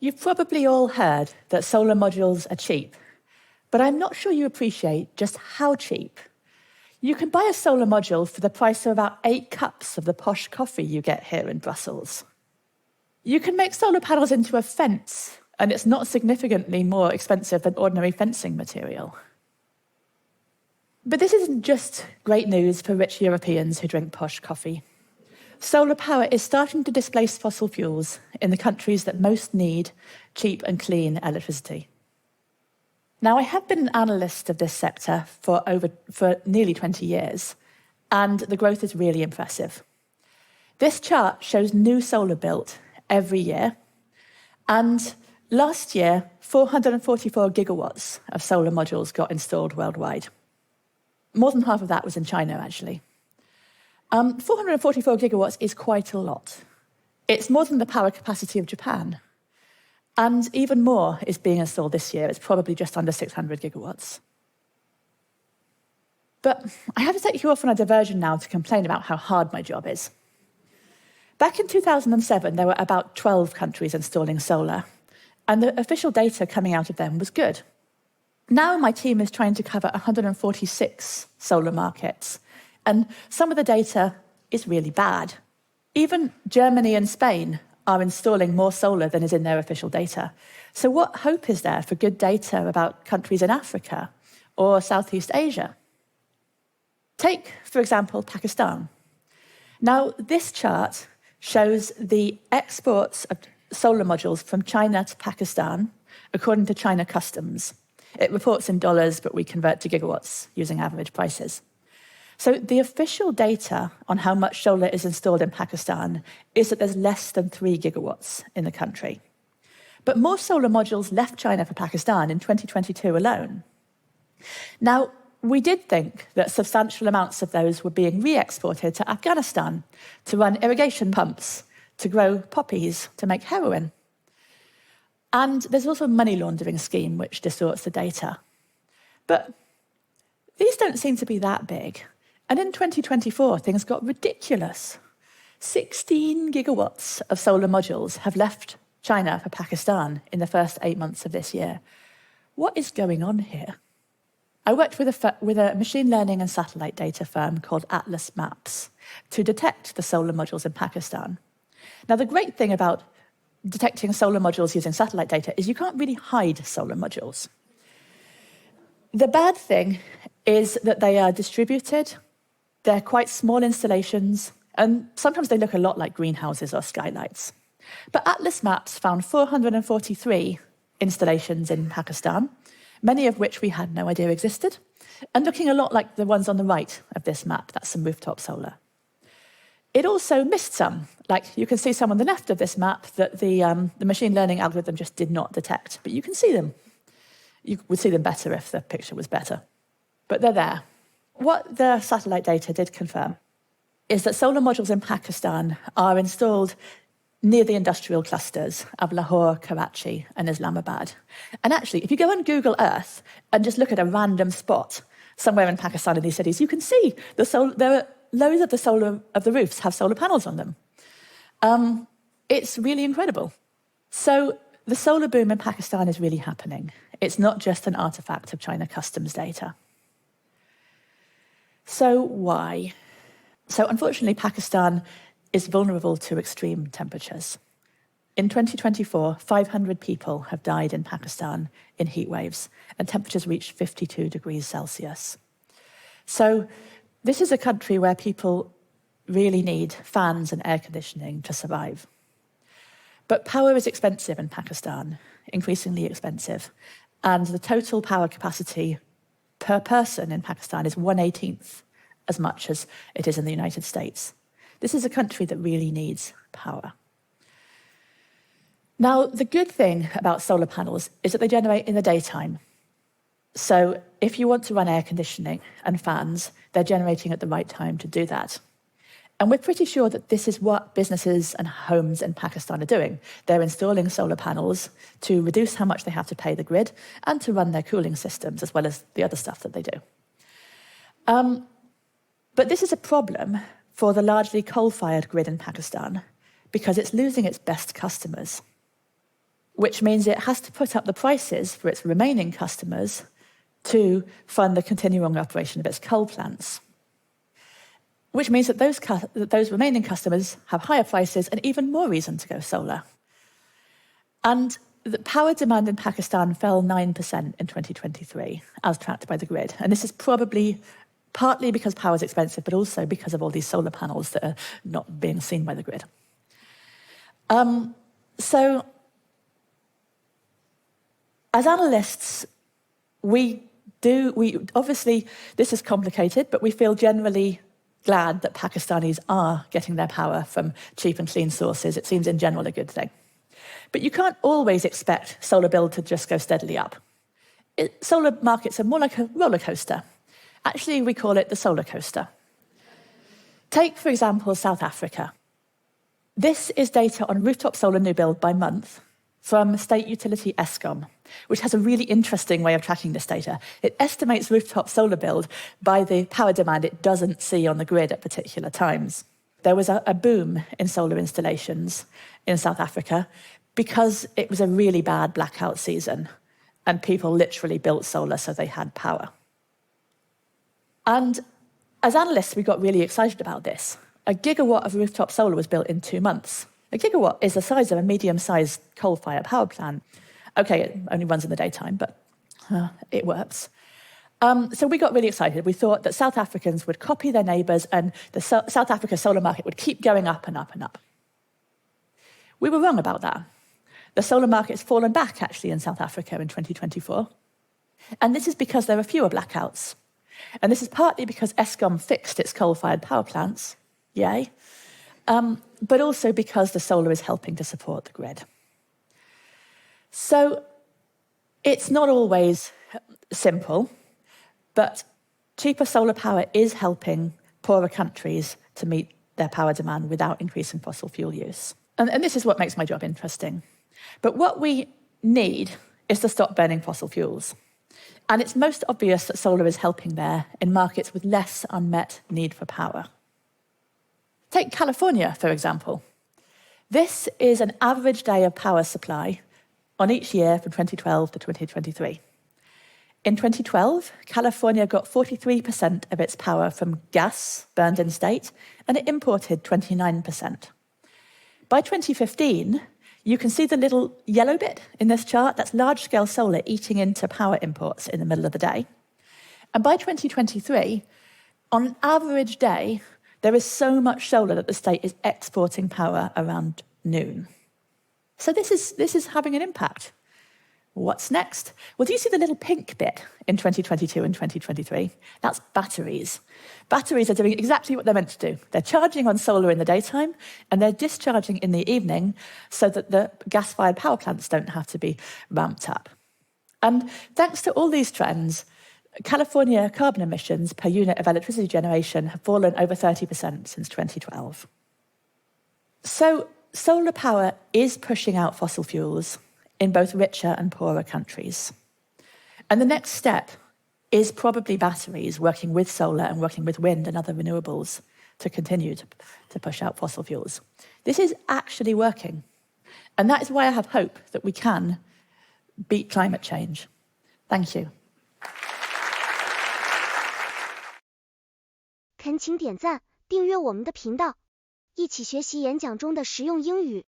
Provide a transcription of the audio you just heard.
You've probably all heard that solar modules are cheap, but I'm not sure you appreciate just how cheap. You can buy a solar module for the price of about 8 cups of the posh coffee you get here in Brussels. You can make solar panels into a fence, and it's not significantly more expensive than ordinary fencing material. But this isn't just great news for rich Europeans who drink posh coffee. Solar power is starting to displace fossil fuels in the countries that most need cheap and clean electricity. Now, I have been an analyst of this sector for nearly 20 years, and the growth is really impressive. This chart shows new solar built every year, and last year, 444 gigawatts of solar modules got installed worldwide. More than half of that was in China, actually. 444 gigawatts is quite a lot. It's more than the power capacity of Japan. And even more is being installed this year. It's probably just under 600 gigawatts. But I have to take you off on a diversion now to complain about how hard my job is. Back in 2007, there were about 12 countries installing solar, and the official data coming out of them was good. Now my team is trying to cover 146 solar markets, and some of the data is really bad. Even Germany and Spain are installing more solar than is in their official data. So what hope is there for good data about countries in Africa or Southeast Asia? Take, for example, Pakistan. Now, this chart shows the exports of solar modules from China to Pakistan according to China Customs. It reports in dollars, but we convert to gigawatts using average prices. So the official data on how much solar is installed in Pakistan is that there's less than 3 gigawatts in the country. But more solar modules left China for Pakistan in 2022 alone. Now, we did think that substantial amounts of those were being re-exported to Afghanistan to run irrigation pumps, to grow poppies, to make heroin. And there's also a money laundering scheme which distorts the data. But these don't seem to be that big. And in 2024, things got ridiculous. 16 gigawatts of solar modules have left China for Pakistan in the first 8 months of this year. What is going on here? I worked with a machine learning and satellite data firm called Atlas Maps to detect the solar modules in Pakistan. Now, the great thing about detecting solar modules using satellite data is you can't really hide solar modules. The bad thing is that they are distributed, they're quite small installations, and sometimes they look a lot like greenhouses or skylights. But Atlas Maps found 443 installations in Pakistan, many of which we had no idea existed, and looking a lot like the ones on the right of this map. That's some rooftop solar. It also missed some, like you can see some on the left of this map that the machine learning algorithm just did not detect, but you can see them. You would see them better if the picture was better. But they're there. What the satellite data did confirm is that solar modules in Pakistan are installed near the industrial clusters of Lahore, Karachi, and Islamabad. And actually, if you go on Google Earth and just look at a random spot somewhere in Pakistan in these cities, you can see loads of the roofs have solar panels on them. It's really incredible. So the solar boom in Pakistan is really happening. It's not just an artifact of China Customs data. So why? So unfortunately, Pakistan is vulnerable to extreme temperatures. In 2024, 500 people have died in Pakistan in heat waves, and temperatures reached 52 degrees Celsius. So this is a country where people really need fans and air conditioning to survive. But power is expensive in Pakistan, increasingly expensive, and the total power capacity per person in Pakistan is 1/18 as much as it is in the United States. This is a country that really needs power. Now, the good thing about solar panels is that they generate in the daytime. So if you want to run air conditioning and fans, they're generating at the right time to do that. And we're pretty sure that this is what businesses and homes in Pakistan are doing. They're installing solar panels to reduce how much they have to pay the grid and to run their cooling systems, as well as the other stuff that they do. But this is a problem for the largely coal-fired grid in Pakistan because it's losing its best customers. which means it has to put up the prices for its remaining customers to fund the continuing operation of its coal plants. Which means that those remaining customers have higher prices and even more reason to go solar. And the power demand in Pakistan fell 9% in 2023, as tracked by the grid. And this is probably partly because power is expensive, but also because of all these solar panels that are not being seen by the grid. So, as analysts, we obviously, this is complicated, but we feel generally glad that Pakistanis are getting their power from cheap and clean sources. It seems in general a good thing. But you can't always expect solar bill to just go steadily up. Solar markets are more like a roller coaster. Actually, we call it the solar coaster. Take, for example, South Africa. This is data on rooftop solar new build by month from state utility Eskom, which has a really interesting way of tracking this data. It estimates rooftop solar build by the power demand it doesn't see on the grid at particular times. There was a boom in solar installations in South Africa because it was a really bad blackout season and people literally built solar so they had power. And as analysts, we got really excited about this. A gigawatt of rooftop solar was built in 2 months. A gigawatt is the size of a medium-sized coal-fired power plant. Okay, it only runs in the daytime, but it works. So we got really excited. We thought that South Africans would copy their neighbours and the South Africa solar market would keep going up and up and up. We were wrong about that. The solar market's fallen back, actually, in South Africa in 2024. And this is because there are fewer blackouts. And this is partly because Eskom fixed its coal-fired power plants, yay, but also because the solar is helping to support the grid. So it's not always simple, but cheaper solar power is helping poorer countries to meet their power demand without increasing fossil fuel use. And this is what makes my job interesting. But what we need is to stop burning fossil fuels. And it's most obvious that solar is helping there in markets with less unmet need for power. Take California, for example. This is an average day of power supply on each year from 2012 to 2023. In 2012, California got 43% of its power from gas burned in state, and it imported 29%. By 2015, you can see the little yellow bit in this chart. That's large-scale solar eating into power imports in the middle of the day. And by 2023, on an average day, there is so much solar that the state is exporting power around noon. So this is having an impact. What's next? Well, do you see the little pink bit in 2022 and 2023? That's batteries. Batteries are doing exactly what they're meant to do. They're charging on solar in the daytime, and they're discharging in the evening so that the gas-fired power plants don't have to be ramped up. And thanks to all these trends, California carbon emissions per unit of electricity generation have fallen over 30% since 2012. So solar power is pushing out fossil fuels in both richer and poorer countries. And the next step is probably batteries working with solar and working with wind and other renewables to continue to push out fossil fuels. This is actually working. And that is why I have hope that we can beat climate change. Thank you. 恳请点赞，订阅我们的频道，一起学习演讲中的实用英语。